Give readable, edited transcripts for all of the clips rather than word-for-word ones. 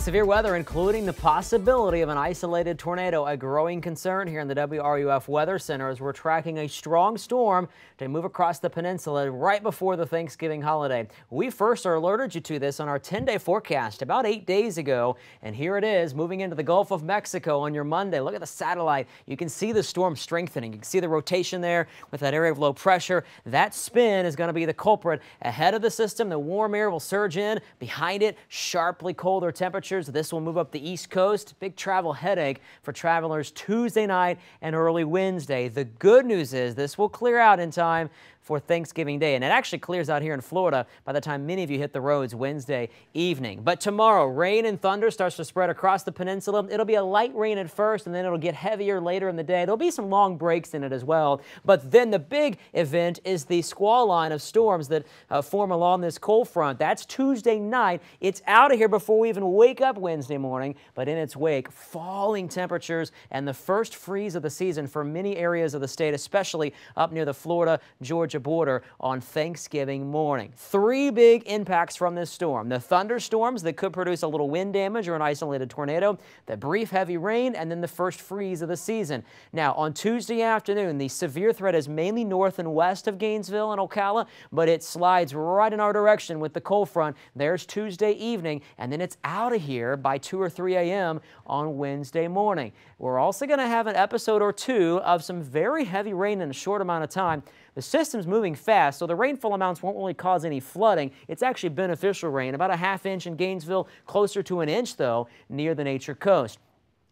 Severe weather, including the possibility of an isolated tornado, a growing concern here in the WRUF Weather Center as we're tracking a strong storm to move across the peninsula right before the Thanksgiving holiday. We first alerted you to this on our 10-day forecast about 8 days ago, and here it is moving into the Gulf of Mexico on your Monday. Look at the satellite. You can see the storm strengthening. You can see the rotation there with that area of low pressure. That spin is going to be the culprit. Ahead of the system, the warm air will surge in. Behind it, sharply colder temperatures. This will move up the East Coast. Big travel headache for travelers Tuesday night and early Wednesday. The good news is this will clear out in time for Thanksgiving Day, and it actually clears out here in Florida by the time many of you hit the roads Wednesday evening. But tomorrow, rain and thunder starts to spread across the peninsula. It'll be a light rain at first, and then it'll get heavier later in the day. There'll be some long breaks in it as well. But then the big event is the squall line of storms that form along this cold front. That's Tuesday night. It's out of here before we even wake up Wednesday morning, but in its wake, falling temperatures and the first freeze of the season for many areas of the state, especially up near the Florida, Georgia border on Thanksgiving morning. Three big impacts from this storm: the thunderstorms that could produce a little wind damage or an isolated tornado, the brief heavy rain, and then the first freeze of the season. Now, on Tuesday afternoon, the severe threat is mainly north and west of Gainesville and Ocala, but it slides right in our direction with the cold front. There's Tuesday evening, and then it's out of here by 2 or 3 a.m. on Wednesday morning. We're also going to have an episode or two of some very heavy rain in a short amount of time. The system's moving fast, so the rainfall amounts won't really cause any flooding. It's actually beneficial rain, about a ½ inch in Gainesville, closer to an inch, though, near the Nature Coast.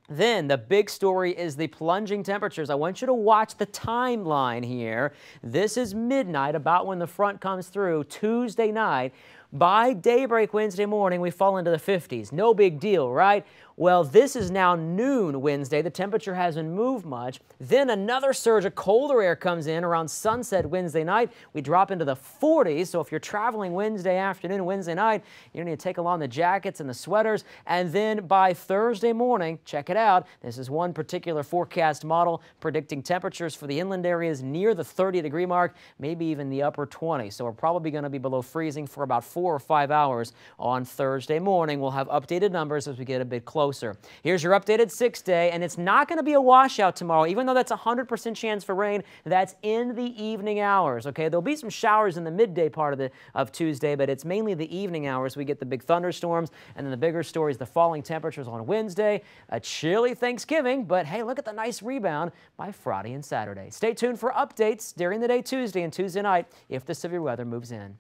Then the big story is the plunging temperatures. I want you to watch the timeline here. This is midnight, about when the front comes through Tuesday night. By daybreak Wednesday morning, we fall into the 50s. No big deal, right? Well, this is now noon Wednesday. The temperature hasn't moved much. Then another surge of colder air comes in around sunset Wednesday night. We drop into the 40s. So if you're traveling Wednesday afternoon, Wednesday night, you need to take along the jackets and the sweaters. And then by Thursday morning, check it out. This is one particular forecast model predicting temperatures for the inland areas near the 30-degree mark, maybe even the upper 20s. So we're probably going to be below freezing for about 4 or 5 hours on Thursday morning. We'll have updated numbers as we get a bit closer. Here's your updated 6-day, and it's not going to be a washout tomorrow, even though that's a 100% chance for rain. That's in the evening hours, okay? There'll be some showers in the midday part of Tuesday, but it's mainly the evening hours. We get the big thunderstorms, and then the bigger stories, the falling temperatures on Wednesday, a chilly Thanksgiving, but hey, look at the nice rebound by Friday and Saturday. Stay tuned for updates during the day Tuesday and Tuesday night if the severe weather moves in.